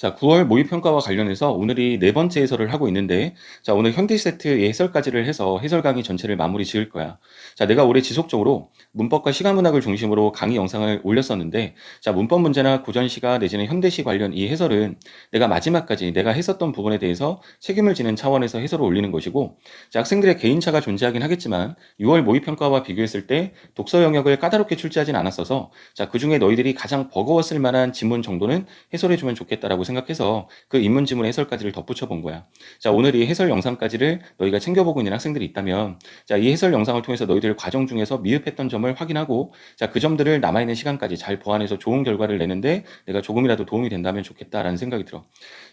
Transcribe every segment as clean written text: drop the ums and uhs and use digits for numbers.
자, 9월 모의평가와 관련해서 오늘이 네 번째 해설을 하고 있는데, 자, 오늘 현대세트의 해설까지를 해서 해설 강의 전체를 마무리 지을 거야. 자, 내가 올해 지속적으로 문법과 시가문학을 중심으로 강의 영상을 올렸었는데, 자, 문법 문제나 고전시가 내지는 현대시 관련 이 해설은 내가 마지막까지 내가 했었던 부분에 대해서 책임을 지는 차원에서 해설을 올리는 것이고, 자, 학생들의 개인차가 존재하긴 하겠지만, 6월 모의평가와 비교했을 때 독서 영역을 까다롭게 출제하진 않았어서, 자, 그 중에 너희들이 가장 버거웠을 만한 지문 정도는 해설해주면 좋겠다라고 생각해서 그 인문지문 해설까지를 덧붙여 본 거야. 자, 오늘 이 해설 영상까지를 너희가 챙겨보고 있는 학생들이 있다면, 자, 이 해설 영상을 통해서 너희들 과정 중에서 미흡했던 점을 확인하고, 자, 그 점들을 남아있는 시간까지 잘 보완해서 좋은 결과를 내는데 내가 조금이라도 도움이 된다면 좋겠다라는 생각이 들어.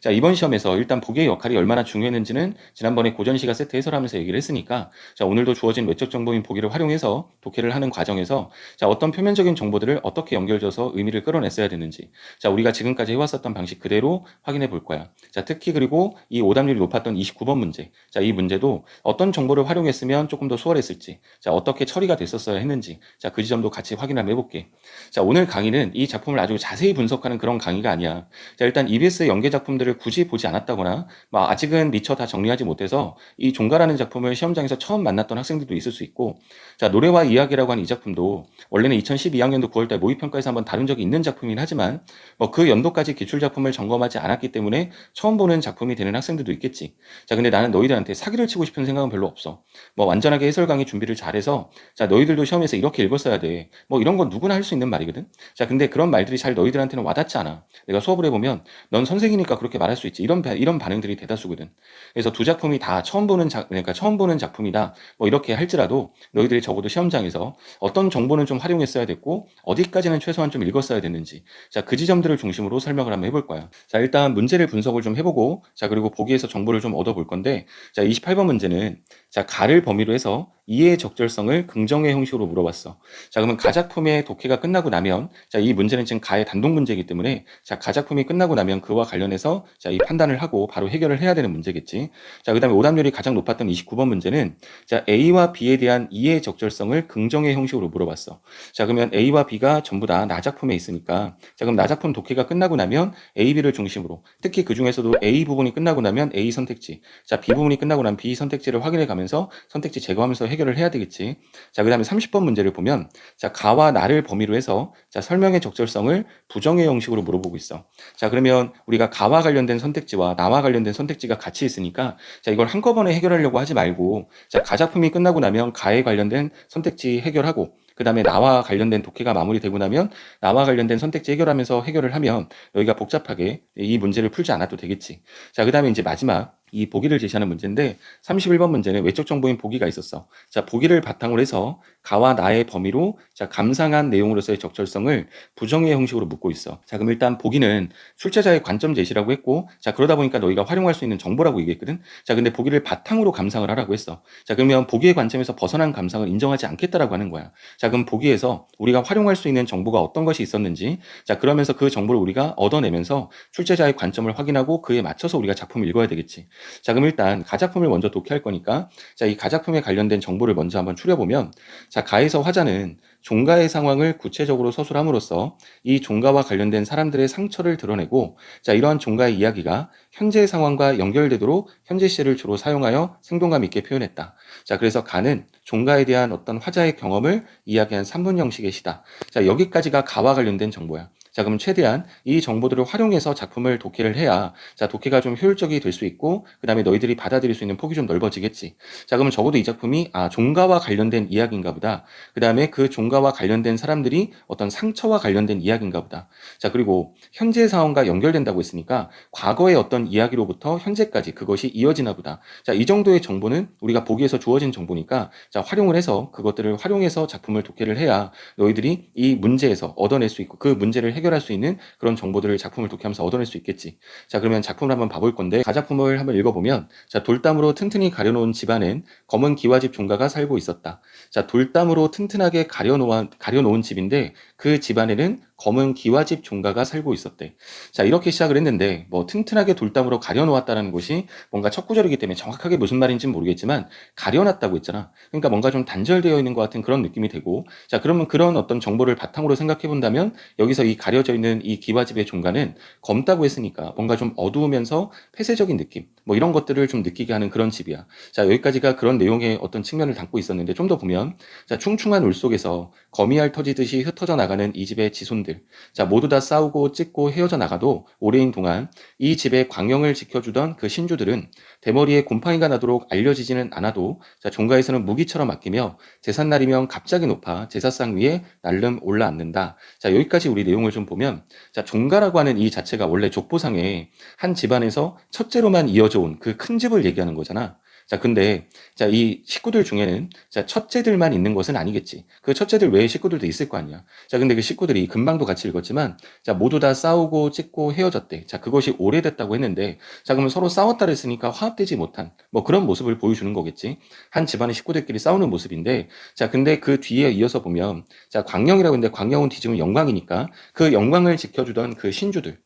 자, 이번 시험에서 일단 보기의 역할이 얼마나 중요했는지는 지난번에 고전시가 세트 해설하면서 얘기를 했으니까, 자, 오늘도 주어진 외적 정보인 보기를 활용해서 독해를 하는 과정에서, 자, 어떤 표면적인 정보들을 어떻게 연결져서 의미를 끌어냈어야 되는지, 자, 우리가 지금까지 해왔었던 방식 그대로 확인해 볼 거야. 자, 특히 그리고 이 오답률이 높았던 29번 문제. 자, 이 문제도 어떤 정보를 활용했으면 조금 더 수월했을지, 자, 어떻게 처리가 됐었어야 했는지, 자, 그 지점도 같이 확인 한번 해볼게. 자, 오늘 강의는 이 작품을 아주 자세히 분석하는 그런 강의가 아니야. 자, 일단 EBS 연계 작품들을 굳이 보지 않았다거나, 아직은 미처 다 정리하지 못해서 이 종가라는 작품을 시험장에서 처음 만났던 학생들도 있을 수 있고, 자, 노래와 이야기라고 하는 이 작품도 원래는 2012학년도 9월달 모의평가에서 한번 다룬 적이 있는 작품이긴 하지만, 그 연도까지 기출작품을 점검하지 않았기 때문에 처음 보는 작품이 되는 학생들도 있겠지. 자, 근데 나는 너희들한테 사기를 치고 싶은 생각은 별로 없어. 완전하게 해설 강의 준비를 잘해서, 자, 너희들도 시험에서 이렇게 읽었어야 돼. 이런 건 누구나 할 수 있는 말이거든. 자, 근데 그런 말들이 잘 너희들한테는 와닿지 않아. 내가 수업을 해보면 넌 선생이니까 그렇게 말할 수 있지. 이런 반응들이 대다수거든. 그래서 두 작품이 다 그러니까 처음 보는 작품이다. 이렇게 할지라도 너희들이 적어도 시험장에서 어떤 정보는 좀 활용했어야 됐고 어디까지는 최소한 좀 읽었어야 됐는지, 자, 그 지점들을 중심으로 설명을 한번 해볼 거야. 자, 일단 문제를 분석을 좀 해보고, 자, 그리고 보기에서 정보를 좀 얻어볼 건데, 자, 28번 문제는, 자, 가를 범위로 해서 이해의 적절성을 긍정의 형식으로 물어봤어. 자, 그러면 가작품의 독해가 끝나고 나면, 자, 이 문제는 지금 가의 단독 문제이기 때문에, 자, 가작품이 끝나고 나면 그와 관련해서, 자, 이 판단을 하고 바로 해결을 해야 되는 문제겠지. 자, 그 다음에 오답률이 가장 높았던 29번 문제는, 자, A와 B에 대한 이해의 적절성을 긍정의 형식으로 물어봤어. 자, 그러면 A와 B가 전부 다 나작품에 있으니까, 자, 그럼 나작품 독해가 끝나고 나면 A, B를 중심으로, 특히 그 중에서도 A 부분이 끝나고 나면 A 선택지, 자, B 부분이 끝나고 나면 B 선택지를 확인해 가면서 선택지 제거하면서 해결을 해야 되겠지. 자, 그 다음에 30번 문제를 보면, 자, 가와 나를 범위로 해서, 자, 설명의 적절성을 부정의 형식으로 물어보고 있어. 자, 그러면 우리가 가와 관련된 선택지와 나와 관련된 선택지가 같이 있으니까, 자, 이걸 한꺼번에 해결하려고 하지 말고, 자, 가작품이 끝나고 나면 가에 관련된 선택지 해결하고, 그 다음에 나와 관련된 독해가 마무리되고 나면 나와 관련된 선택지 해결하면서 해결을 하면 여기가 복잡하게 이 문제를 풀지 않아도 되겠지. 자, 그 다음에 이제 마지막 이 보기를 제시하는 문제인데, 31번 문제는 외적 정보인 보기가 있었어. 자, 보기를 바탕으로 해서 가와 나의 범위로, 자, 감상한 내용으로서의 적절성을 부정의 형식으로 묻고 있어. 자, 그럼 일단 보기는 출제자의 관점 제시라고 했고, 자, 그러다 보니까 너희가 활용할 수 있는 정보라고 얘기했거든. 자, 근데 보기를 바탕으로 감상을 하라고 했어. 자, 그러면 보기의 관점에서 벗어난 감상을 인정하지 않겠다라고 하는 거야. 자, 그럼 보기에서 우리가 활용할 수 있는 정보가 어떤 것이 있었는지, 자, 그러면서 그 정보를 우리가 얻어내면서 출제자의 관점을 확인하고 그에 맞춰서 우리가 작품을 읽어야 되겠지. 자, 그럼 일단 가작품을 먼저 독해할 거니까, 자, 이 가작품에 관련된 정보를 먼저 한번 추려보면, 자, 가에서 화자는 종가의 상황을 구체적으로 서술함으로써 이 종가와 관련된 사람들의 상처를 드러내고, 자, 이러한 종가의 이야기가 현재 상황과 연결되도록 현재 시를 주로 사용하여 생동감 있게 표현했다. 자, 그래서 가는 종가에 대한 어떤 화자의 경험을 이야기한 산문 형식의 시다. 자, 여기까지가 가와 관련된 정보야. 자, 그럼 최대한 이 정보들을 활용해서 작품을 독해를 해야, 자, 독해가 좀 효율적이 될 수 있고, 그 다음에 너희들이 받아들일 수 있는 폭이 좀 넓어지겠지. 자, 그러면 적어도 이 작품이, 종가와 관련된 이야기인가 보다. 그 다음에 그 종가와 관련된 사람들이 어떤 상처와 관련된 이야기인가 보다. 자, 그리고 현재 상황과 연결된다고 했으니까 과거의 어떤 이야기로부터 현재까지 그것이 이어지나 보다. 자, 이 정도의 정보는 우리가 보기에서 주어진 정보니까, 자, 활용을 해서 그것들을 활용해서 작품을 독해를 해야 너희들이 이 문제에서 얻어낼 수 있고 그 문제를 해결할 수 있는 그런 정보들을 작품을 독해하면서 얻어낼 수 있겠지. 자, 그러면 작품을 한번 봐볼 건데, 가작품을 한번 읽어보면, 자, 돌담으로 튼튼히 가려놓은 집안엔 검은 기와집 종가가 살고 있었다. 자, 돌담으로 튼튼하게 가려놓은 집인데 그 집안에는 검은 기와집 종가가 살고 있었대. 자, 이렇게 시작을 했는데 뭐 튼튼하게 돌담으로 가려놓았다는 것이 뭔가 첫 구절이기 때문에 정확하게 무슨 말인지는 모르겠지만 가려놨다고 했잖아. 그러니까 뭔가 좀 단절되어 있는 것 같은 그런 느낌이 되고, 자, 그러면 그런 어떤 정보를 바탕으로 생각해 본다면 여기서 이 가려져 있는 이 기와집의 종가는 검다고 했으니까 뭔가 좀 어두우면서 폐쇄적인 느낌, 뭐 이런 것들을 좀 느끼게 하는 그런 집이야. 자, 여기까지가 그런 내용의 어떤 측면을 담고 있었는데 좀 더 보면, 자, 충충한 울 속에서 거미알 터지듯이 흩어져 나가는 이 집의 지손들, 자, 모두 다 싸우고 찢고 헤어져 나가도 오래인 동안 이 집의 광영을 지켜주던 그 신주들은 대머리에 곰팡이가 나도록 알려지지는 않아도, 자, 종가에서는 무기처럼 아끼며 제삿날이면 갑자기 높아 제사상 위에 날름 올라앉는다. 자, 여기까지 우리 내용을 좀 보면, 자, 종가라고 하는 이 자체가 원래 족보상에 한 집안에서 첫째로만 이어져 온 그 큰 집을 얘기하는 거잖아. 자, 근데, 자, 이 식구들 중에는, 자, 첫째들만 있는 것은 아니겠지. 그 첫째들 외에 식구들도 있을 거 아니야. 자, 근데 그 식구들이 금방도 같이 읽었지만, 자, 모두 다 싸우고 찢고 헤어졌대. 자, 그것이 오래됐다고 했는데, 자, 그러면 서로 싸웠다 그랬으니까 화합되지 못한, 뭐 그런 모습을 보여주는 거겠지. 한 집안의 식구들끼리 싸우는 모습인데, 자, 근데 그 뒤에 이어서 보면, 자, 광영이라고 했는데, 광영은 뒤집으면 영광이니까, 그 영광을 지켜주던 그 신주들,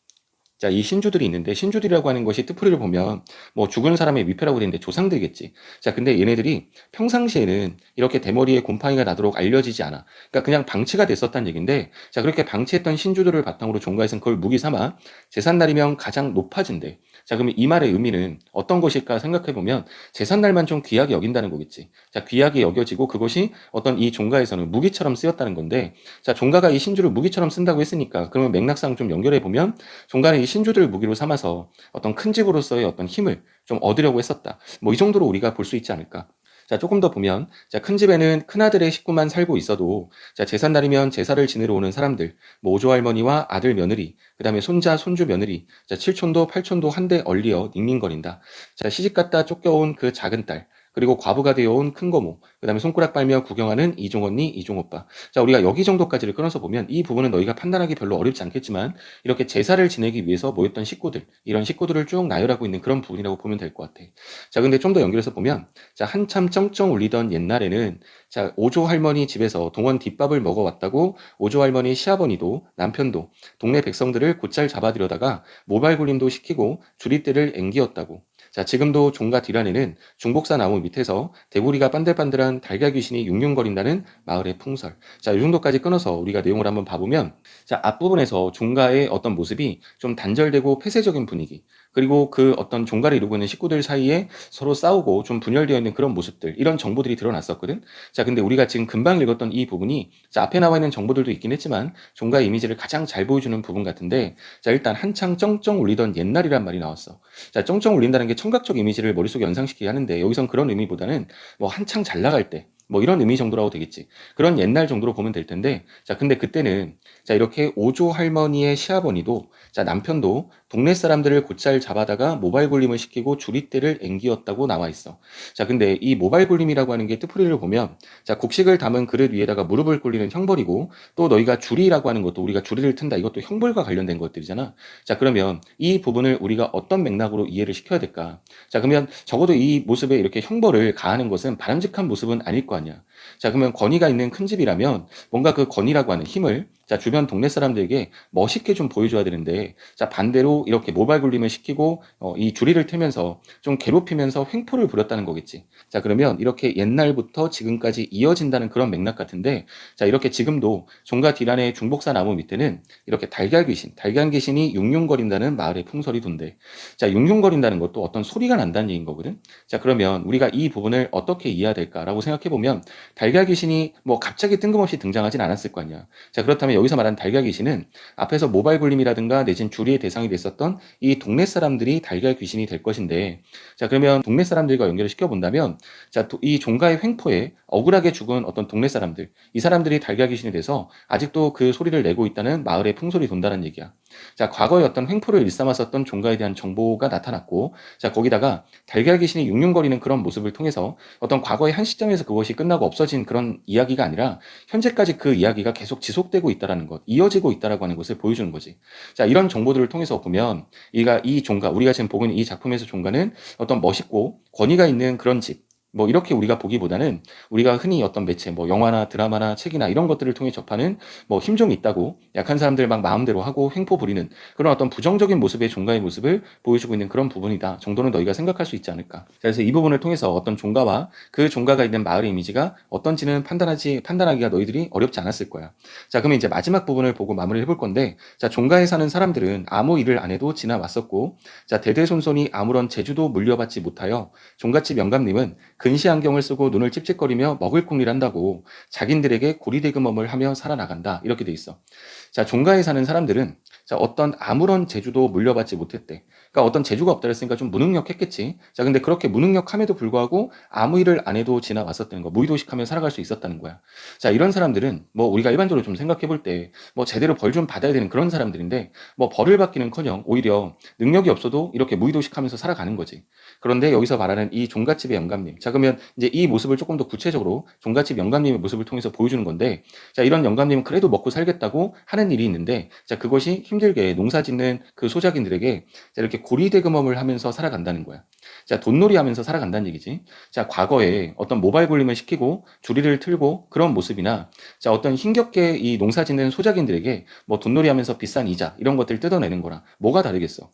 자, 이 신주들이 있는데 신주들이라고 하는 것이 뜻풀이를 보면 뭐 죽은 사람의 위패라고 되는데 조상들겠지. 자, 근데 얘네들이 평상시에는 이렇게 대머리에 곰팡이가 나도록 알려지지 않아. 그러니까 그냥 방치가 됐었단 얘긴데, 자, 그렇게 방치했던 신주들을 바탕으로 종가에서는 그걸 무기 삼아 제삿날이면 가장 높아진대. 자, 그러면 이 말의 의미는 어떤 것일까 생각해 보면 제삿날만 좀 귀하게 여긴다는 거겠지. 자, 귀하게 여겨지고 그것이 어떤 이 종가에서는 무기처럼 쓰였다는 건데, 자, 종가가 이 신주를 무기처럼 쓴다고 했으니까 그러면 맥락상 좀 연결해 보면 종가는 이 신주들을 무기로 삼아서 어떤 큰 집으로서의 어떤 힘을 좀 얻으려고 했었다. 뭐 이 정도로 우리가 볼 수 있지 않을까. 자, 조금 더 보면, 자, 큰 집에는 큰아들의 식구만 살고 있어도, 자, 제삿날이면 제사를 지내러 오는 사람들, 뭐 오조 할머니와 아들 며느리, 그 다음에 손자, 손주 며느리, 자, 칠촌도, 팔촌도 한데 얼리어 닝닝거린다. 자, 시집갔다 쫓겨온 그 작은 딸, 그리고 과부가 되어온 큰 고모, 그 다음에 손가락 빨며 구경하는 이종 언니, 이종 오빠. 자, 우리가 여기 정도까지를 끊어서 보면 이 부분은 너희가 판단하기 별로 어렵지 않겠지만 이렇게 제사를 지내기 위해서 모였던 식구들, 이런 식구들을 쭉 나열하고 있는 그런 부분이라고 보면 될 것 같아. 자, 근데 좀 더 연결해서 보면, 자, 한참 쩡쩡 울리던 옛날에는, 자, 오조 할머니 집에서 동원 뒷밥을 먹어왔다고 오조 할머니 시아버니도 남편도 동네 백성들을 곧잘 잡아들여다가 모발 굴림도 시키고 주립대를 앵기었다고. 자, 지금도 종가 뒤란에는 중복사 나무 밑에서 대구리가 반들반들한 달걀 귀신이 융융거린다는 마을의 풍설. 자, 이 정도까지 끊어서 우리가 내용을 한번 봐보면, 자, 앞부분에서 종가의 어떤 모습이 좀 단절되고 폐쇄적인 분위기, 그리고 그 어떤 종가를 이루고 있는 식구들 사이에 서로 싸우고 좀 분열되어 있는 그런 모습들, 이런 정보들이 드러났었거든. 자, 근데 우리가 지금 금방 읽었던 이 부분이, 자, 앞에 나와 있는 정보들도 있긴 했지만 종가의 이미지를 가장 잘 보여주는 부분 같은데, 자, 일단 한창 쩡쩡 울리던 옛날이란 말이 나왔어. 자, 쩡쩡 울린다는 게 청각적 이미지를 머릿속에 연상시키게 하는데, 여기선 그런 의미보다는 뭐 한창 잘 나갈 때, 뭐 이런 의미 정도라고 되겠지. 그런 옛날 정도로 보면 될 텐데, 자, 근데 그때는, 자, 이렇게 오조 할머니의 시아버니도, 자, 남편도 동네 사람들을 곧잘 잡아다가 모발 굴림을 시키고 주립대를 앵기었다고 나와 있어. 자, 근데 이 모발 굴림이라고 하는 게 뜻풀이를 보면, 자, 곡식을 담은 그릇 위에다가 무릎을 꿇리는 형벌이고, 또 너희가 주리라고 하는 것도 우리가 주리를 튼다, 이것도 형벌과 관련된 것들이잖아. 자, 그러면 이 부분을 우리가 어떤 맥락으로 이해를 시켜야 될까? 자, 그러면 적어도 이 모습에 이렇게 형벌을 가하는 것은 바람직한 모습은 아닐 거 아니야. 자, 그러면 권위가 있는 큰 집이라면 뭔가 그 권위라고 하는 힘을, 자, 주변 동네 사람들에게 멋있게 좀 보여줘야 되는데, 자, 반대로 이렇게 모발 굴림을 시키고 이 주리를 틀면서 좀 괴롭히면서 횡포를 부렸다는 거겠지. 자, 그러면 이렇게 옛날부터 지금까지 이어진다는 그런 맥락 같은데, 자, 이렇게 지금도 종가 뒤란의 중복사 나무 밑에는 이렇게 달걀 귀신이 융융거린다는 마을의 풍설이 돈대. 자, 융융거린다는 것도 어떤 소리가 난다는 얘기인 거거든. 자, 그러면 우리가 이 부분을 어떻게 이해해야 될까라고 생각해 보면, 달걀 귀신이 뭐 갑자기 뜬금없이 등장하진 않았을 거 아니야. 자, 그렇다면 여기서 말하는 달걀 귀신은 앞에서 모발 굴림이라든가 내진 주리의 대상이 됐었던 이 동네 사람들이 달걀 귀신이 될 것인데, 자, 그러면 동네 사람들과 연결을 시켜본다면, 자, 이 종가의 횡포에 억울하게 죽은 어떤 동네 사람들, 이 사람들이 달걀 귀신이 돼서 아직도 그 소리를 내고 있다는 마을의 풍설이 돈다는 얘기야. 자, 과거에 어떤 횡포를 일삼았었던 종가에 대한 정보가 나타났고, 자, 거기다가 달걀 귀신이 융융거리는 그런 모습을 통해서 어떤 과거의 한 시점에서 그것이 끝나고 없어진 그런 이야기가 아니라 현재까지 그 이야기가 계속 지속되고 있다라는 것, 이어지고 있다라고 하는 것을 보여주는 거지. 자, 이런 정보들을 통해서 보면 이 종가, 우리가 지금 보고 있는 이 작품에서 종가는 어떤 멋있고 권위가 있는 그런 집, 뭐 이렇게 우리가 보기보다는 우리가 흔히 어떤 매체 뭐 영화나 드라마나 책이나 이런 것들을 통해 접하는 뭐 힘 좀 있다고 약한 사람들 막 마음대로 하고 횡포 부리는 그런 어떤 부정적인 모습의 종가의 모습을 보여주고 있는 그런 부분이다 정도는 너희가 생각할 수 있지 않을까. 그래서 이 부분을 통해서 어떤 종가와 그 종가가 있는 마을의 이미지가 어떤지는 판단하기가 너희들이 어렵지 않았을 거야. 자, 그러면 이제 마지막 부분을 보고 마무리를 해볼 건데, 자, 종가에 사는 사람들은 아무 일을 안 해도 지나왔었고, 자, 대대손손이 아무런 재주도 물려받지 못하여 종갓집 영감님은 근시 안경을 쓰고 눈을 찝찝거리며 먹을 궁리를 한다고 자긴들에게 고리대금업을 하며 살아나간다. 이렇게 돼 있어. 자, 종가에 사는 사람들은 자, 어떤 아무런 재주도 물려받지 못했대. 그러니까 어떤 재주가 없다 그랬으니까 좀 무능력했겠지. 자, 근데 그렇게 무능력함에도 불구하고 아무 일을 안 해도 지나왔었다는 거. 무의도식하며 살아갈 수 있었다는 거야. 자, 이런 사람들은 뭐 우리가 일반적으로 좀 생각해 볼 때 뭐 제대로 벌 좀 받아야 되는 그런 사람들인데 뭐 벌을 받기는커녕 오히려 능력이 없어도 이렇게 무의도식하면서 살아가는 거지. 그런데 여기서 말하는 이 종갓집의 영감님. 자, 그러면 이제 이 모습을 조금 더 구체적으로 종갓집 영감님의 모습을 통해서 보여주는 건데, 자, 이런 영감님은 그래도 먹고 살겠다고 하는 일이 있는데, 자, 그것이 힘들게 농사 짓는 그 소작인들에게 자, 이렇게 고리대금업을 하면서 살아간다는 거야. 자, 돈놀이 하면서 살아간다는 얘기지. 자, 과거에 어떤 모발 굴림을 시키고 주리를 틀고 그런 모습이나, 자, 어떤 힘겹게 이 농사 짓는 소작인들에게 뭐 돈놀이 하면서 비싼 이자 이런 것들 뜯어내는 거랑 뭐가 다르겠어.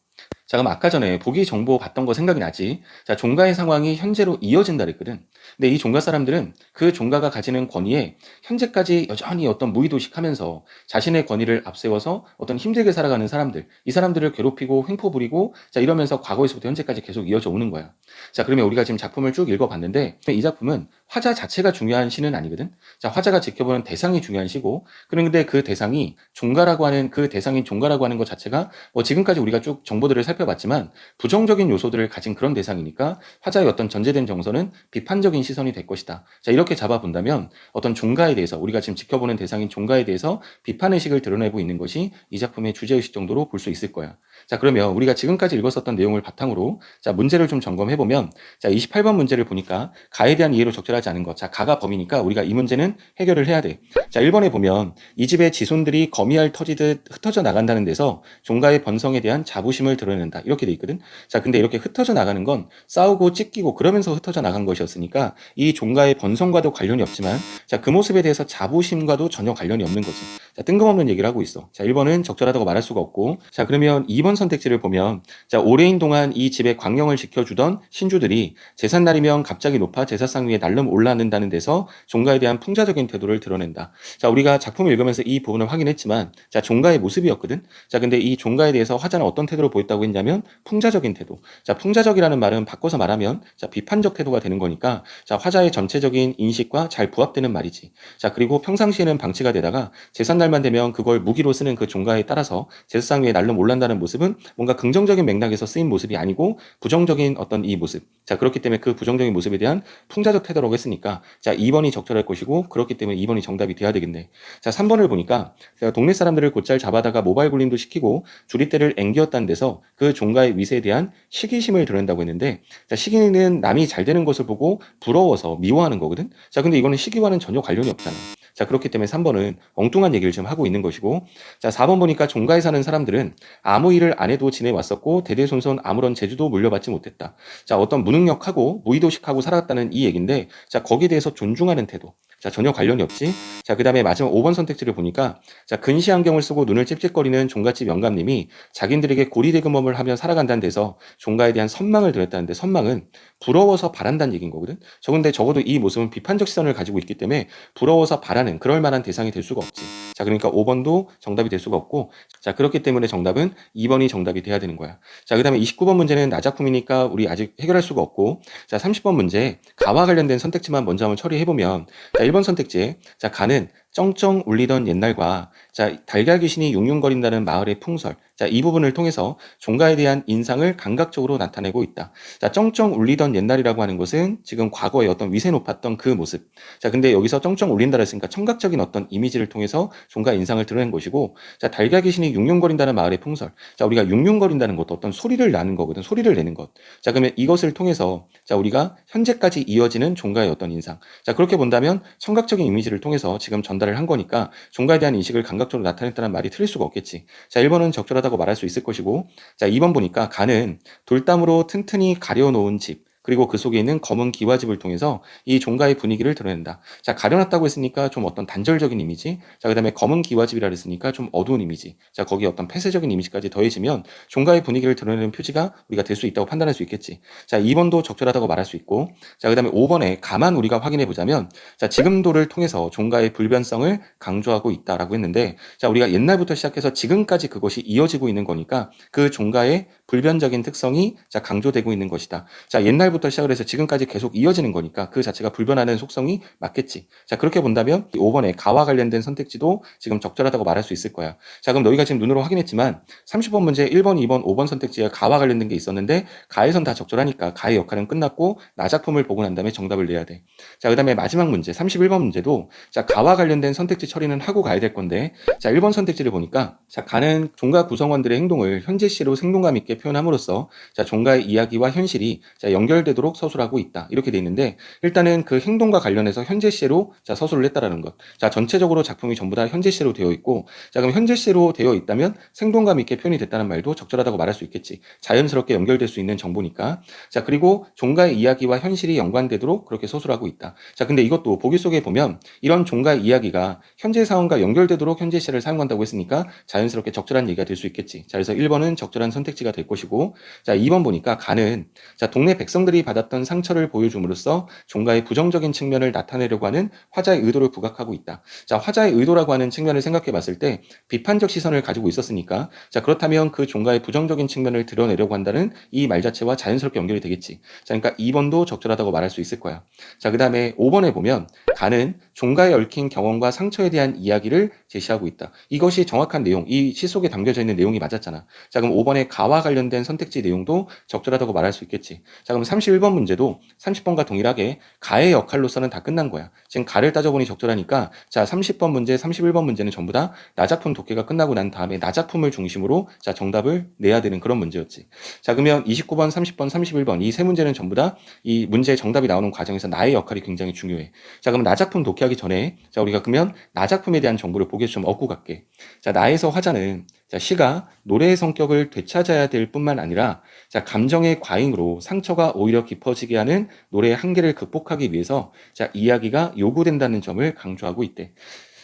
자, 그럼 아까 전에 보기 정보 봤던 거 생각이 나지? 자, 종가의 상황이 현재로 이어진다 그랬거든. 근데 이 종가 사람들은 그 종가가 가지는 권위에 현재까지 여전히 어떤 무의도식하면서 자신의 권위를 앞세워서 어떤 힘들게 살아가는 사람들, 이 사람들을 괴롭히고 횡포 부리고 자, 이러면서 과거에서부터 현재까지 계속 이어져 오는 거야. 자, 그러면 우리가 지금 작품을 쭉 읽어봤는데 이 작품은 화자 자체가 중요한 시는 아니거든. 자, 화자가 지켜보는 대상이 중요한 시고, 그런데 그 대상이 종가라고 하는 그 대상인 종가라고 하는 것 자체가 뭐 지금까지 우리가 쭉 정보들을 살펴봤지만 부정적인 요소들을 가진 그런 대상이니까 화자의 어떤 전제된 정서는 비판적인 시선이 될 것이다. 자, 이렇게 잡아본다면 어떤 종가에 대해서 우리가 지금 지켜보는 대상인 종가에 대해서 비판의식을 드러내고 있는 것이 이 작품의 주제의식 정도로 볼 수 있을 거야. 자, 그러면 우리가 지금까지 읽었었던 내용을 바탕으로 자, 문제를 좀 점검해보면 자, 28번 문제를 보니까 가에 대한 이해로 적절하지 않은 것. 자, 가가 범위니까 우리가 이 문제는 해결을 해야 돼. 자, 1번에 보면 이 집의 지손들이 거미알 터지듯 흩어져 나간다는 데서 종가의 번성에 대한 자부심을 드러낸다. 이렇게 돼 있거든. 자, 근데 이렇게 흩어져 나가는 건 싸우고 찢기고 그러면서 흩어져 나간 것이었으니까 이 종가의 번성과도 관련이 없지만 자, 그 모습에 대해서 자부심과도 전혀 관련이 없는 거지. 자, 뜬금없는 얘기를 하고 있어. 자, 1번은 적절하다고 말할 수가 없고, 자, 그러면 2번 선택지를 보면 자, 오래인 동안 이 집의 광령을 지켜주던 신주들이 제삿날이면 갑자기 높아 제사상 위에 날름 올라앉는다는 데서 종가에 대한 풍자적인 태도를 드러낸다. 자, 우리가 작품을 읽으면서 이 부분을 확인했지만 자, 종가의 모습이었거든. 자, 근데 이 종가에 대해서 화자는 어떤 태도를 보였다고 했냐면 풍자적인 태도. 자, 풍자적이라는 말은 바꿔서 말하면 자, 비판적 태도가 되는 거니까 자, 화자의 전체적인 인식과 잘 부합되는 말이지. 자, 그리고 평상시에는 방치가 되다가 제삿날만 되면 그걸 무기로 쓰는 그 종가에 따라서 제사상 위에 날름 올란다는 모습은 뭔가 긍정적인 맥락에서 쓰인 모습이 아니고 부정적인 어떤 이 모습. 자, 그렇기 때문에 그 부정적인 모습에 대한 풍자적 태도라고 했으니까 자, 2번이 적절할 것이고 그렇기 때문에 2번이 정답이 돼야 되겠네. 자, 3번을 보니까 동네 사람들을 곧잘 잡아다가 모발 굴림도 시키고 주리떼를 앵기었다는 데서 그 종가의 위세에 대한 시기심을 드러낸다고 했는데 자, 시기는 남이 잘 되는 것을 보고 부러워서 미워하는 거거든. 자, 근데 이거는 시기와는 전혀 관련이 없잖아. 자, 그렇기 때문에 3번은 엉뚱한 얘기를 지금 하고 있는 것이고, 자, 4번 보니까 종가에 사는 사람들은 아무 일을 안 해도 지내왔었고 대대손손 아무런 재주도 물려받지 못했다. 자, 어떤 무능력하고 무의도식하고 살았다는 이 얘기인데, 자, 거기에 대해서 존중하는 태도. 자, 전혀 관련이 없지. 자, 그 다음에 마지막 5번 선택지를 보니까 자, 근시 안경을 쓰고 눈을 찝찝거리는 종갓집 영감님이 자긴들에게 고리대금업을 하며 살아간다는 데서 종가에 대한 선망을 드렸다는데 선망은 부러워서 바란다는 얘기인 거거든. 저 근데 적어도 이 모습은 비판적 시선을 가지고 있기 때문에 부러워서 바라는 그럴 만한 대상이 될 수가 없지. 자, 그러니까 5번도 정답이 될 수가 없고, 자, 그렇기 때문에 정답은 2번이 정답이 돼야 되는 거야. 자, 그 다음에 29번 문제는 나작품이니까 우리 아직 해결할 수가 없고, 자, 30번 문제 가와 관련된 선택지만 먼저 한번 처리해보면, 자, 1번 선택지, 자, 가는 쩡쩡 울리던 옛날과 자, 달걀 귀신이 융융거린다는 마을의 풍설. 자, 이 부분을 통해서 종가에 대한 인상을 감각적으로 나타내고 있다. 자, 쩡쩡 울리던 옛날이라고 하는 것은 지금 과거에 어떤 위세 높았던 그 모습. 자, 근데 여기서 쩡쩡 울린다고 했으니까 청각적인 어떤 이미지를 통해서 종가 인상을 드러낸 것이고, 자, 달걀 귀신이 융융거린다는 마을의 풍설. 자, 우리가 융융거린다는 것도 어떤 소리를 나는 거거든. 소리를 내는 것. 자, 그러면 이것을 통해서 자, 우리가 현재까지 이어지는 종가의 어떤 인상. 자, 그렇게 본다면 청각적인 이미지를 통해서 지금 전달을 한 거니까 종가에 대한 인식을 감각적으로 나타냈다는 말이 틀릴 수가 없겠지. 자, 1번은 적절하다고 말할 수 있을 것이고, 자, 2번 보니까 가는 돌담으로 튼튼히 가려놓은 집. 그리고 그 속에 있는 검은 기와집을 통해서 이 종가의 분위기를 드러낸다. 자, 가려놨다고 했으니까 좀 어떤 단절적인 이미지, 자, 그다음에 검은 기와집이라 했으니까 좀 어두운 이미지, 자, 거기에 어떤 폐쇄적인 이미지까지 더해지면 종가의 분위기를 드러내는 표지가 우리가 될 수 있다고 판단할 수 있겠지. 자, 2번도 적절하다고 말할 수 있고, 자, 그다음에 5번에 가만 우리가 확인해 보자면, 자, 지금도를 통해서 종가의 불변성을 강조하고 있다라고 했는데, 자, 우리가 옛날부터 시작해서 지금까지 그것이 이어지고 있는 거니까 그 종가의 불변적인 특성이 자, 강조되고 있는 것이다. 자, 옛날부터 시작을 해서 지금까지 계속 이어지는 거니까 그 자체가 불변하는 속성이 맞겠지. 자, 그렇게 본다면 5번에 가와 관련된 선택지도 지금 적절하다고 말할 수 있을 거야. 자, 그럼 너희가 지금 눈으로 확인했지만 30번 문제 1번, 2번, 5번 선택지에 가와 관련된 게 있었는데 가에선 다 적절하니까 가의 역할은 끝났고 나작품을 보고 난 다음에 정답을 내야 돼. 자, 그다음에 마지막 문제 31번 문제도 자, 가와 관련된 선택지 처리는 하고 가야 될 건데 자, 1번 선택지를 보니까 자, 가는 종가 구성원들의 행동을 현재 시로 생동감 있게 표현함으로써 자, 종가의 이야기와 현실이 자, 연결되도록 서술하고 있다. 이렇게 돼 있는데 일단은 그 행동과 관련해서 현재 시로 자, 서술을 했다라는 것. 자, 전체적으로 작품이 전부 다 현재 시로 되어 있고 자, 그럼 현재 시로 되어 있다면 생동감 있게 표현이 됐다는 말도 적절하다고 말할 수 있겠지. 자연스럽게 연결될 수 있는 정보니까. 자, 그리고 종가의 이야기와 현실이 연관되도록 그렇게 서술하고 있다. 자, 근데 이것도 보기 속에 보면 이런 종가의 이야기가 현재 상황과 연결되도록 현재 시를 사용한다고 했으니까 자연스럽게 적절한 얘기가 될 수 있겠지. 자, 그래서 1번은 적절한 선택지가 될 것이고 자, 2번 보니까 가는 자, 동네 백성들이 받았던 상처를 보여줌으로써 종가의 부정적인 측면을 나타내려고 하는 화자의 의도를 부각하고 있다. 자, 화자의 의도라고 하는 측면을 생각해 봤을 때 비판적 시선을 가지고 있었으니까 자, 그렇다면 그 종가의 부정적인 측면을 드러내려고 한다는 이 말 자체와 자연스럽게 연결이 되겠지. 자, 그러니까 2번도 적절하다고 말할 수 있을 거야. 자, 그다음에 5번에 보면 가는 종가에 얽힌 경험과 상처에 대한 이야기를 제시하고 있다. 이것이 정확한 내용, 이 시 속에 담겨져 있는 내용이 맞았잖아. 자, 그럼 5번에 가와 관련된 선택지 내용도 적절하다고 말할 수 있겠지. 자, 그럼 31번 문제도 30번과 동일하게 가의 역할로서는 다 끝난 거야. 지금 가를 따져보니 적절하니까 자, 30번 문제, 31번 문제는 전부 다 나작품 독해가 끝나고 난 다음에 나작품을 중심으로 자, 정답을 내야 되는 그런 문제였지. 자, 그러면 29번, 30번, 31번 이 세 문제는 전부 다 이 문제의 정답이 나오는 과정에서 나의 역할이 굉장히 중요해. 자, 그럼 나작품 독해하기 전에 자, 우리가 그러면 나작품에 대한 정보를 보기에 좀 얻고 갈게. 자, 나에서 화자는 자, 시가 노래의 성격을 되찾아야 될 뿐만 아니라 자, 감정의 과잉으로 상처가 오히려 깊어지게 하는 노래의 한계를 극복하기 위해서 자, 이야기가 요구된다는 점을 강조하고 있대.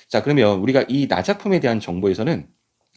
자, 그러면 우리가 이 나작품에 대한 정보에서는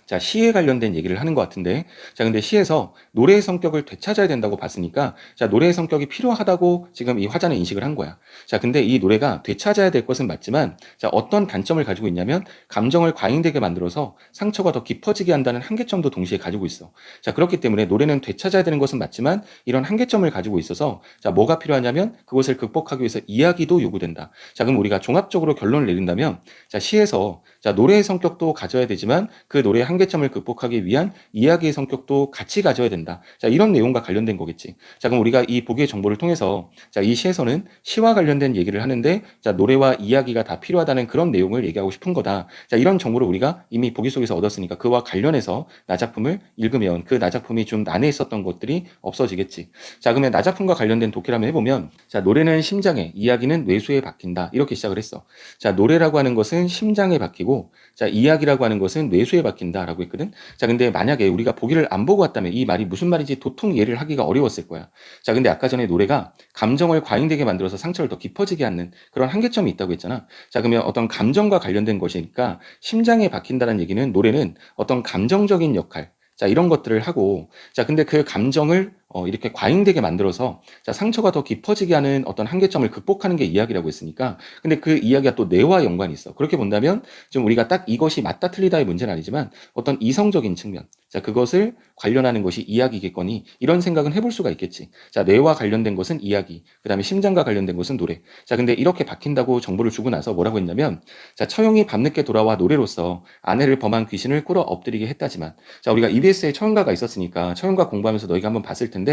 자, 시에 관련된 얘기를 하는 것 같은데, 자, 근데 시에서 노래의 성격을 되찾아야 된다고 봤으니까, 자, 노래의 성격이 필요하다고 지금 이 화자는 인식을 한 거야. 자, 근데 이 노래가 되찾아야 될 것은 맞지만, 자, 어떤 단점을 가지고 있냐면, 감정을 과잉되게 만들어서 상처가 더 깊어지게 한다는 한계점도 동시에 가지고 있어. 자, 그렇기 때문에 노래는 되찾아야 되는 것은 맞지만, 이런 한계점을 가지고 있어서, 자, 뭐가 필요하냐면, 그것을 극복하기 위해서 이야기도 요구된다. 자, 그럼 우리가 종합적으로 결론을 내린다면, 자, 시에서, 자, 노래의 성격도 가져야 되지만, 그 노래의 한계점을 극복하기 위한 이야기의 성격도 같이 가져야 된다. 자, 이런 내용과 관련된 거겠지. 자, 그럼 우리가 이 보기의 정보를 통해서 자, 이 시에서는 시와 관련된 얘기를 하는데 자, 노래와 이야기가 다 필요하다는 그런 내용을 얘기하고 싶은 거다. 자, 이런 정보를 우리가 이미 보기 속에서 얻었으니까 그와 관련해서 나작품을 읽으면 그 나작품이 좀 난해 있었던 것들이 없어지겠지. 자, 그러면 나작품과 관련된 독해를 한번 해보면 자, 노래는 심장에, 이야기는 뇌수에 박힌다. 이렇게 시작을 했어. 자, 노래라고 하는 것은 심장에 박히고 자, 이야기라고 하는 것은 뇌수에 박힌다. 라고 했거든. 자, 근데 만약에 우리가 보기를 안 보고 왔다면 이 말이 무슨 말인지 도통 이해를 하기가 어려웠을 거야. 자, 근데 아까 전에 노래가 감정을 과잉되게 만들어서 상처를 더 깊어지게 하는 그런 한계점이 있다고 했잖아. 자, 그러면 어떤 감정과 관련된 것이니까 심장에 박힌다는 얘기는 노래는 어떤 감정적인 역할, 자, 이런 것들을 하고, 자, 근데 그 감정을 이렇게 과잉되게 만들어서 자, 상처가 더 깊어지게 하는 어떤 한계점을 극복하는 게 이야기라고 했으니까 근데 그 이야기가 또 뇌와 연관이 있어. 그렇게 본다면 좀 우리가 딱 이것이 맞다 틀리다의 문제는 아니지만 어떤 이성적인 측면 자, 그것을 관련하는 것이 이야기겠거니 이런 생각은 해볼 수가 있겠지. 자, 뇌와 관련된 것은 이야기, 그 다음에 심장과 관련된 것은 노래. 자, 근데 이렇게 박힌다고 정보를 주고 나서 뭐라고 했냐면 자, 처형이 밤늦게 돌아와 노래로서 아내를 범한 귀신을 꿇어 엎드리게 했다지만 자, 우리가 EBS에 처형가가 있었으니까 처형가 공부하면서 너희가 한번 봤을 텐데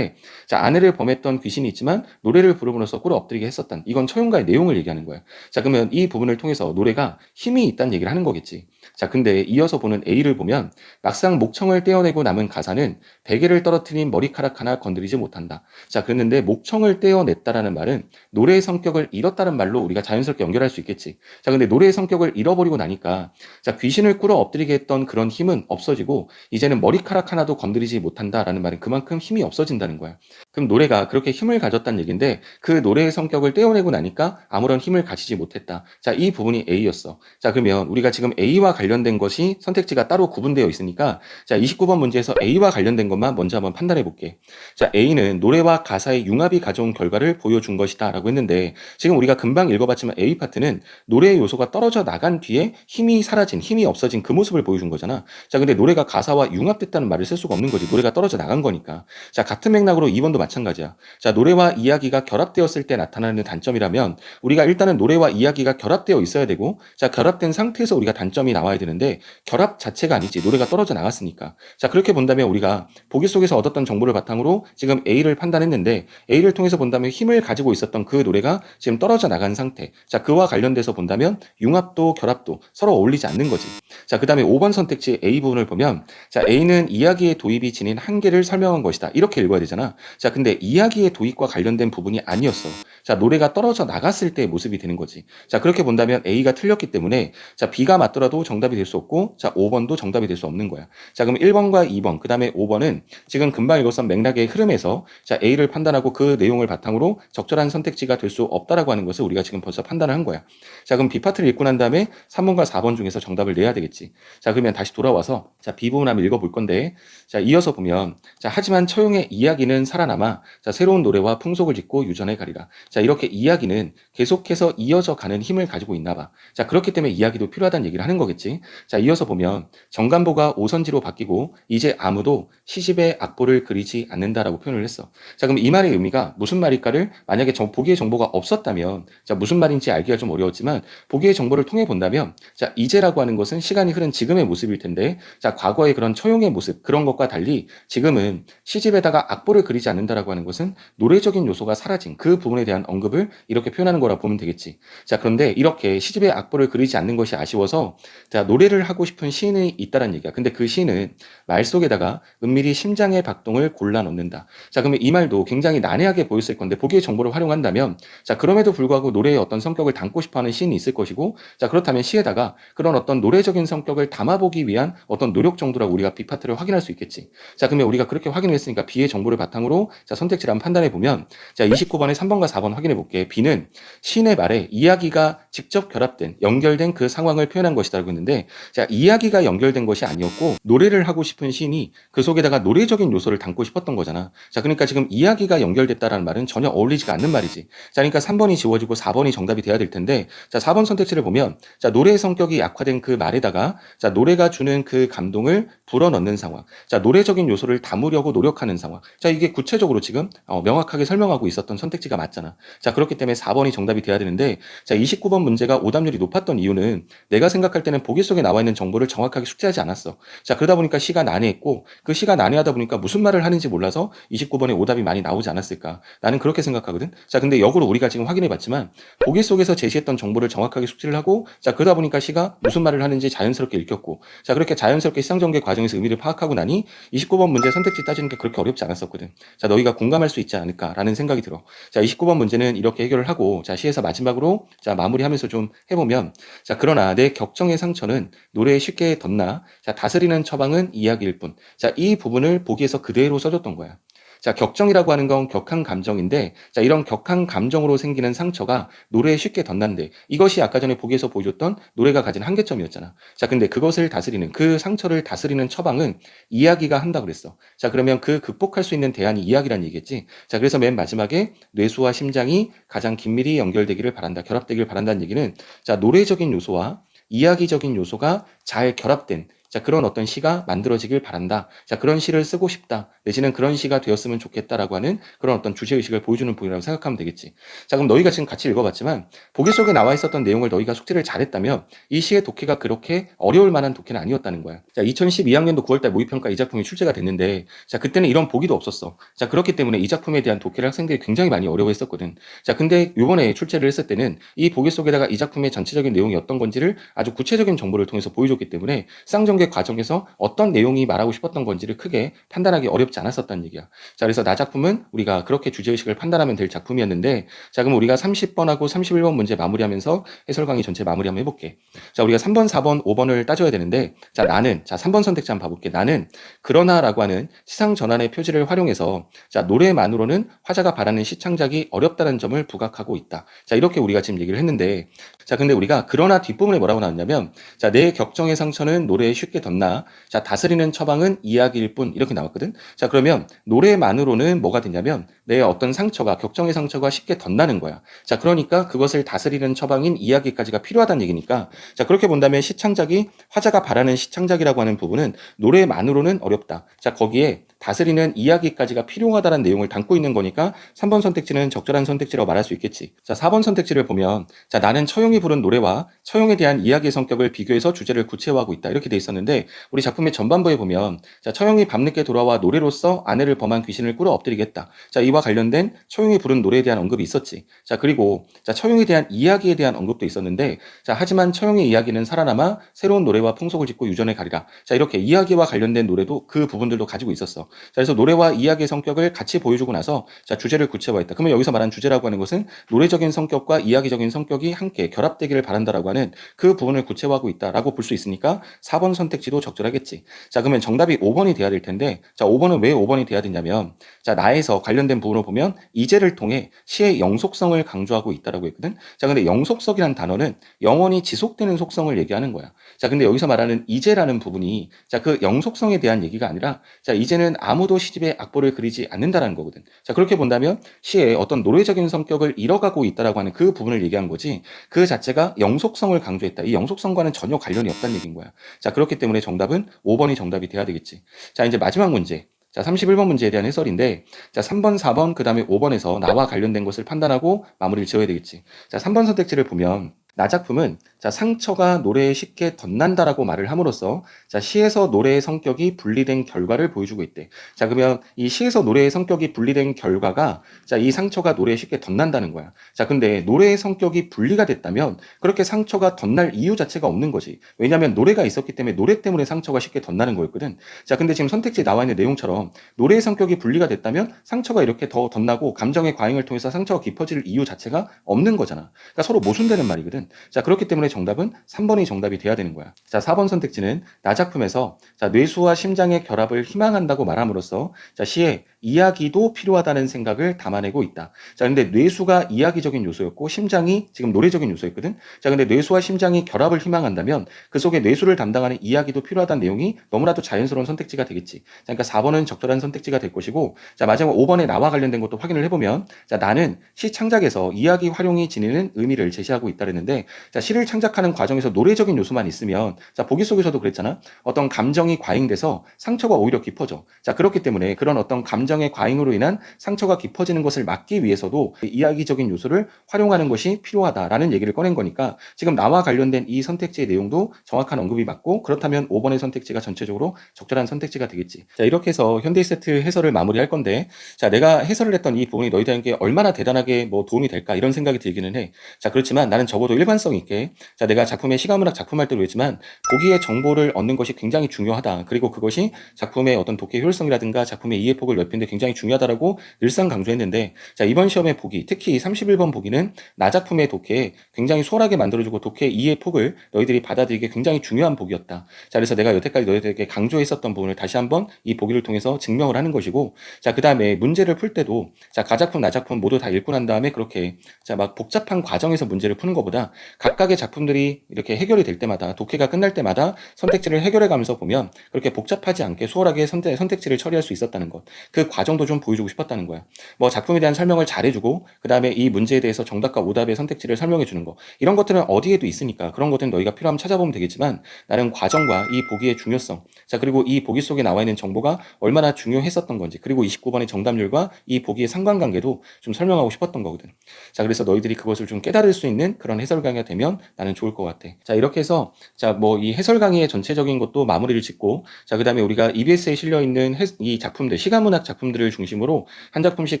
자, 아내를 범했던 귀신이 있지만 노래를 부르면서 꿇어 엎드리게 했었던 이건 처형가의 내용을 얘기하는 거야. 자, 그러면 이 부분을 통해서 노래가 힘이 있다는 얘기를 하는 거겠지. 자, 근데 이어서 보는 A를 보면 막상 목청을 떼어내고 남은 가사는 베개를 떨어뜨린 머리카락 하나 건드리지 못한다. 자, 그랬는데 목청을 떼어냈다라는 말은 노래의 성격을 잃었다는 말로 우리가 자연스럽게 연결할 수 있겠지. 자, 근데 노래의 성격을 잃어버리고 나니까 자, 귀신을 꿇어 엎드리게 했던 그런 힘은 없어지고 이제는 머리카락 하나도 건드리지 못한다라는 말은 그만큼 힘이 없어진다는 거야. 그럼 노래가 그렇게 힘을 가졌다는 얘긴데 그 노래의 성격을 떼어내고 나니까 아무런 힘을 가지지 못했다. 자, 이 부분이 A였어. 자, 그러면 우리가 지금 A와 관련된 것이 선택지가 따로 구분되어 있으니까 자, 29번 문제에서 A와 관련된 것만 먼저 한번 판단해 볼게. 자, A는 노래와 가사의 융합이 가져온 결과를 보여준 것이다 라고 했는데 지금 우리가 금방 읽어봤지만 A 파트는 노래의 요소가 떨어져 나간 뒤에 힘이 사라진, 힘이 없어진 그 모습을 보여준 거잖아. 자, 근데 노래가 가사와 융합됐다는 말을 쓸 수가 없는 거지. 노래가 떨어져 나간 거니까. 자, 같은 맥락으로 2번도 마찬가지야. 자, 노래와 이야기가 결합되었을 때 나타나는 단점이라면 우리가 일단은 노래와 이야기가 결합되어 있어야 되고 자, 결합된 상태에서 우리가 단점이 나와야 되는데 결합 자체가 아니지. 노래가 떨어져 나갔으니까. 자, 그렇게 본다면 우리가 보기 속에서 얻었던 정보를 바탕으로 지금 A를 판단했는데 A를 통해서 본다면 힘을 가지고 있었던 그 노래가 지금 떨어져 나간 상태. 자, 그와 관련돼서 본다면 융합도 결합도 서로 어울리지 않는 거지. 자, 그 다음에 5번 선택지 A 부분을 보면 자, A는 이야기의 도입이 지닌 한계를 설명한 것이다. 이렇게 읽어야 되잖아. 자, 근데 이야기의 도입과 관련된 부분이 아니었어. 자, 노래가 떨어져 나갔을 때의 모습이 되는 거지. 자, 그렇게 본다면 A가 틀렸기 때문에 자, B가 맞더라도 정답이 될 수 없고 자, 5번도 정답이 될 수 없는 거야. 자, 그럼 1번과 2번, 그 다음에 5번은 지금 금방 읽었던 맥락의 흐름에서 자, A를 판단하고 그 내용을 바탕으로 적절한 선택지가 될 수 없다라고 하는 것을 우리가 지금 벌써 판단을 한 거야. 자, 그럼 B 파트를 읽고 난 다음에 3번과 4번 중에서 정답을 내야 되겠지. 자, 그러면 다시 돌아와서 자, B 부분 한번 읽어볼 건데 자, 이어서 보면 자, 하지만 처용의 이야기는 살아남아 자, 새로운 노래와 풍속을 짓고 유전해 가리라. 자, 이렇게 이야기는 계속해서 이어져 가는 힘을 가지고 있나 봐. 자, 그렇기 때문에 이야기도 필요하다는 얘기를 하는 거겠지. 자, 이어서 보면 정간보가 오선지로 바뀌고 이제 아무도 시집에 악보를 그리지 않는다라고 표현을 했어. 자, 그럼 이 말의 의미가 무슨 말일까를 만약에 보기의 정보가 없었다면 자, 무슨 말인지 알기가 좀 어려웠지만 보기의 정보를 통해 본다면 자, 이제라고 하는 것은 시간이 흐른 지금의 모습일 텐데 자, 과거의 그런 처용의 모습 그런 것과 달리 지금은 시집에다가 악보를 그리지 않는다라고 하는 것은 노래적인 요소가 사라진 그 부분에 대한 언급을 이렇게 표현하는 거라 보면 되겠지. 자, 그런데 이렇게 시집에 악보를 그리지 않는 것이 아쉬워서 자, 노래를 하고 싶은 시인이 있다는 얘기야. 근데 그 시인은 말 속에다가 은밀히 심장의 박동을 골라 넣는다. 자, 그러면 이 말도 굉장히 난해하게 보였을 건데 보기의 정보를 활용한다면 자, 그럼에도 불구하고 노래의 어떤 성격을 담고 싶어하는 시인이 있을 것이고 자, 그렇다면 시에다가 그런 어떤 노래적인 성격을 담아보기 위한 어떤 노력 정도라고 우리가 B 파트를 확인할 수 있겠지. 자, 그러면 우리가 그렇게 확인을 했으니까 B의 정보를 바탕으로 자, 선택지를 한번 판단해 보면 자, 29번에 3번과 4번 확인해 볼게. B는 시인의 말에 이야기가 직접 결합된 연결된 그 상황을 표현한 것이라고 했는데 자, 이야기가 연결된 것이 아니었고 노래를 하고 싶은 시인이 그 속에다가 노래적인 요소를 담고 싶었던 거잖아. 자, 그러니까 지금 이야기가 연결됐다라는 말은 전혀 어울리지가 않는 말이지. 자, 그러니까 3번이 지워지고 4번이 정답이 돼야 될 텐데 자, 4번 선택지를 보면 자, 노래의 성격이 약화된 그 말에다가 자, 노래가 주는 그 감동을 불어넣는 상황. 자, 노래적인 요소를 담으려고 노력하는 상황. 자, 이게 구체적으로 지금 명확하게 설명하고 있었던 선택지가 맞잖아. 자, 그렇기 때문에 4번이 정답이 돼야 되는데 자, 29번 문제가 오답률이 높았던 이유는 내가 생각할 때는 보기 속에 나와 있는 정보를 정확하게 숙지하지 않았어. 자, 그러다 보니까 시가 난해했고 그 시가 난해하다 보니까 무슨 말을 하는지 몰라서 29번에 오답이 많이 나오지 않았을까. 나는 그렇게 생각하거든. 자, 근데 역으로 우리가 지금 확인해 봤지만 보기 속에서 제시했던 정보를 정확하게 숙지를 하고 자, 그러다 보니까 시가 무슨 말을 하는지 자연스럽게 읽혔고 자, 그렇게 자연스럽게 시상전개 과정에서 의미를 파악하고 나니 29번 문제 선택지 따지는 게 그렇게 어렵지 않았었거든. 자, 너희가 공감할 수 있지 않을까라는 생각이 들어. 자, 29번 문제는 이렇게 해결을 하고 자, 시에서 마지막으로 자, 마무리하면서 좀 해보면 자, 그러나 내 격정의 상처는 노래에 쉽게 덧나 자, 다스리는 처방은 이야기일 뿐. 자, 이 부분을 보기에서 그대로 써줬던 거야. 자, 격정이라고 하는 건 격한 감정인데 자, 이런 격한 감정으로 생기는 상처가 노래에 쉽게 덧난데 이것이 아까 전에 보기에서 보여줬던 노래가 가진 한계점이었잖아. 자, 근데 그것을 다스리는 그 상처를 다스리는 처방은 이야기가 한다 그랬어. 자, 그러면 그 극복할 수 있는 대안이 이야기란 얘기겠지. 자, 그래서 맨 마지막에 뇌수와 심장이 가장 긴밀히 연결되기를 바란다. 결합되기를 바란다는 얘기는 자, 노래적인 요소와 이야기적인 요소가 잘 결합된 자, 그런 어떤 시가 만들어지길 바란다. 자, 그런 시를 쓰고 싶다. 내지는 그런 시가 되었으면 좋겠다라고 하는 그런 어떤 주제의식을 보여주는 부분이라고 생각하면 되겠지. 자, 그럼 너희가 지금 같이 읽어봤지만 보기 속에 나와 있었던 내용을 너희가 숙지를 잘했다면 이 시의 독해가 그렇게 어려울 만한 독해는 아니었다는 거야. 자, 2012학년도 9월달 모의평가 이 작품이 출제가 됐는데 자, 그때는 이런 보기도 없었어. 자, 그렇기 때문에 이 작품에 대한 독해를 학생들이 굉장히 많이 어려워했었거든. 자, 근데 이번에 출제를 했을 때는 이 보기 속에다가 이 작품의 전체적인 내용이 어떤 건지를 아주 구체적인 정보를 통해서 보여줬기 때문에 쌍전개 해석의 과정에서 어떤 내용이 말하고 싶었던 건지를 크게 판단하기 어렵지 않았었다는 얘기야. 자, 그래서 나 작품은 우리가 그렇게 주제의식을 판단하면 될 작품이었는데, 자, 그럼 우리가 30번하고 31번 문제 마무리하면서 해설 강의 전체 마무리 한번 해볼게. 자, 우리가 3번, 4번, 5번을 따져야 되는데, 자, 3번 선택지 한번 봐볼게. 나는 그러나라고 하는 시상 전환의 표지를 활용해서, 자, 노래만으로는 화자가 바라는 시창작이 어렵다는 점을 부각하고 있다. 자, 이렇게 우리가 지금 얘기를 했는데, 자, 근데 우리가 그러나 뒷부분에 뭐라고 나왔냐면, 자, 내 격정의 상처는 노래에 쉽게 덧나, 자, 다스리는 처방은 이야기일 뿐, 이렇게 나왔거든. 자, 그러면 노래만으로는 뭐가 되냐면, 내 어떤 상처가, 격정의 상처가 쉽게 덧나는 거야. 자, 그러니까 그것을 다스리는 처방인 이야기까지가 필요하다는 얘기니까, 자, 그렇게 본다면 시창작이 화자가 바라는 시창작이라고 하는 부분은 노래만으로는 어렵다. 자, 거기에 다스리는 이야기까지가 필요하다는 내용을 담고 있는 거니까 3번 선택지는 적절한 선택지라고 말할 수 있겠지. 자, 4번 선택지를 보면, 자, 나는 처용이 부른 노래와 처용에 대한 이야기의 성격을 비교해서 주제를 구체화하고 있다. 이렇게 돼 있었는데, 우리 작품의 전반부에 보면, 자, 처용이 밤늦게 돌아와 노래로서 아내를 범한 귀신을 꿇어 엎드리겠다. 자, 이와 관련된 처용이 부른 노래에 대한 언급이 있었지. 자, 그리고 자, 처용에 대한 이야기에 대한 언급도 있었는데, 자, 하지만 처용의 이야기는 살아남아 새로운 노래와 풍속을 짓고 유전에 가리라. 자, 이렇게 이야기와 관련된 노래도 그 부분들도 가지고 있었어. 자, 그래서 노래와 이야기의 성격을 같이 보여주고 나서, 자, 주제를 구체화했다. 그러면 여기서 말하는 주제라고 하는 것은 노래적인 성격과 이야기적인 성격이 함께 결합되기를 바란다라고 하는 그 부분을 구체화하고 있다라고 볼 수 있으니까 4번 선택지도 적절하겠지. 자, 그러면 정답이 5번이 돼야 될 텐데, 자, 5번은 왜 5번이 돼야 되냐면, 자, 나에서 관련된 부분을 보면 이제를 통해 시의 영속성을 강조하고 있다라고 했거든. 자, 근데 영속성이라는 단어는 영원히 지속되는 속성을 얘기하는 거야. 자, 근데 여기서 말하는 이제라는 부분이, 자, 그 영속성에 대한 얘기가 아니라, 자, 이제는 아무도 시집에 악보를 그리지 않는다라는 거거든. 자, 그렇게 본다면 시의 어떤 노래적인 성격을 잃어가고 있다라고 하는 그 부분을 얘기한 거지, 그 자체가 영속성을 강조했다. 이 영속성과는 전혀 관련이 없다는 얘기인 거야. 자, 그렇기 때문에 정답은 5번이 정답이 돼야 되겠지. 자, 이제 마지막 문제. 자, 31번 문제에 대한 해설인데, 자, 3번, 4번, 그 다음에 5번에서 나와 관련된 것을 판단하고 마무리를 지어야 되겠지. 자, 3번 선택지를 보면, 나 작품은, 자, 상처가 노래에 쉽게 덧난다라고 말을 함으로써, 자, 시에서 노래의 성격이 분리된 결과를 보여주고 있대. 자, 그러면 이 시에서 노래의 성격이 분리된 결과가, 자, 이 상처가 노래에 쉽게 덧난다는 거야. 자, 근데 노래의 성격이 분리가 됐다면 그렇게 상처가 덧날 이유 자체가 없는 거지. 왜냐하면 노래가 있었기 때문에 노래 때문에 상처가 쉽게 덧나는 거였거든. 자, 근데 지금 선택지에 나와 있는 내용처럼 노래의 성격이 분리가 됐다면 상처가 이렇게 더 덧나고 감정의 과잉을 통해서 상처가 깊어질 이유 자체가 없는 거잖아. 그러니까 서로 모순되는 말이거든. 자, 그렇기 때문에 정답은 3번이 정답이 돼야 되는 거야. 자, 4번 선택지는 나 작품에서, 자, 뇌수와 심장의 결합을 희망한다고 말함으로써, 자, 시에 이야기도 필요하다는 생각을 담아내고 있다. 자, 근데 뇌수가 이야기적인 요소였고 심장이 지금 노래적인 요소였거든. 자, 근데 뇌수와 심장이 결합을 희망한다면 그 속에 뇌수를 담당하는 이야기도 필요하다는 내용이 너무나도 자연스러운 선택지가 되겠지. 자, 그러니까 4번은 적절한 선택지가 될 것이고, 자, 마지막 5번에 나와 관련된 것도 확인을 해보면, 자, 나는 시 창작에서 이야기 활용이 지니는 의미를 제시하고 있다랬는데, 자, 시를 창작하는 과정에서 노래적인 요소만 있으면, 자, 보기 속에서도 그랬잖아. 어떤 감정이 과잉돼서 상처가 오히려 깊어져. 자, 그렇기 때문에 그런 어떤 감정의 과잉으로 인한 상처가 깊어지는 것을 막기 위해서도 이야기적인 요소를 활용하는 것이 필요하다라는 얘기를 꺼낸 거니까, 지금 나와 관련된 이 선택지의 내용도 정확한 언급이 맞고, 그렇다면 5번의 선택지가 전체적으로 적절한 선택지가 되겠지. 자, 이렇게 해서 현대세트 해설을 마무리할 건데, 자, 내가 해설을 했던 이 부분이 너희들에게 얼마나 대단하게 뭐 도움이 될까 이런 생각이 들기는 해. 자, 그렇지만 나는 적어도 일관성 있게, 자, 내가 작품의 시가문학 작품할 때도 했지만 보기의 정보를 얻는 것이 굉장히 중요하다. 그리고 그것이 작품의 어떤 독해 효율성이라든가 작품의 이해 폭을 넓히는 데 굉장히 중요하다라고 늘상 강조했는데, 자, 이번 시험의 보기, 특히 31번 보기는 나 작품의 독해에 굉장히 수월하게 만들어주고 독해 이해 폭을 너희들이 받아들이기 굉장히 중요한 보기였다. 자, 그래서 내가 여태까지 너희들에게 강조했었던 부분을 다시 한번 이 보기를 통해서 증명을 하는 것이고, 자, 그 다음에 문제를 풀 때도, 자, 가작품, 나작품 모두 다 읽고 난 다음에 그렇게, 자, 막 복잡한 과정에서 문제를 푸는 것보다 각각의 작품들이 이렇게 해결이 될 때마다, 독해가 끝날 때마다 선택지를 해결해 가면서 보면 그렇게 복잡하지 않게 수월하게 선택지를 처리할 수 있었다는 것, 그 과정도 좀 보여주고 싶었다는 거야. 뭐 작품에 대한 설명을 잘해주고, 그 다음에 이 문제에 대해서 정답과 오답의 선택지를 설명해 주는 거, 이런 것들은 어디에도 있으니까 그런 것들은 너희가 필요하면 찾아보면 되겠지만, 나는 과정과 이 보기의 중요성, 자, 그리고 이 보기 속에 나와 있는 정보가 얼마나 중요했었던 건지, 그리고 29번의 정답률과 이 보기의 상관관계도 좀 설명하고 싶었던 거거든. 자, 그래서 너희들이 그것을 좀 깨달을 수 있는 그런 해설 해설 강의가 되면 나는 좋을 것 같아. 자, 이렇게 해서 자, 뭐 이 해설 강의의 전체적인 것도 마무리를 짓고 자, 그다음에 우리가 EBS에 실려 있는 이 작품들, 시간문학 작품들을 중심으로 한 작품씩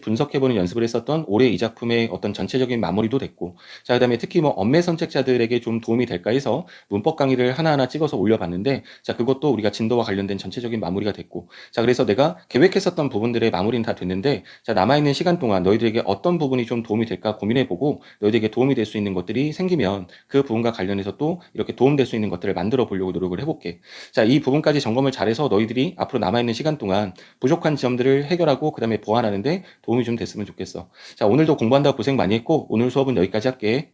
분석해보는 연습을 했었던 올해 이 작품의 어떤 전체적인 마무리도 됐고 자, 그다음에 특히 뭐 엄매 선택자들에게 좀 도움이 될까 해서 문법 강의를 하나하나 찍어서 올려봤는데 자, 그것도 우리가 진도와 관련된 전체적인 마무리가 됐고 자, 그래서 내가 계획했었던 부분들의 마무리는 다 됐는데 자, 남아있는 시간 동안 너희들에게 어떤 부분이 좀 도움이 될까 고민해보고 너희들에게 도움이 될 수 있는 것들이 생기면 그 부분과 관련해서 또 이렇게 도움될 수 있는 것들을 만들어 보려고 노력을 해볼게. 자, 이 부분까지 점검을 잘해서 너희들이 앞으로 남아있는 시간 동안 부족한 지점들을 해결하고 그 다음에 보완하는데 도움이 좀 됐으면 좋겠어. 자, 오늘도 공부한다고 고생 많이 했고 오늘 수업은 여기까지 할게.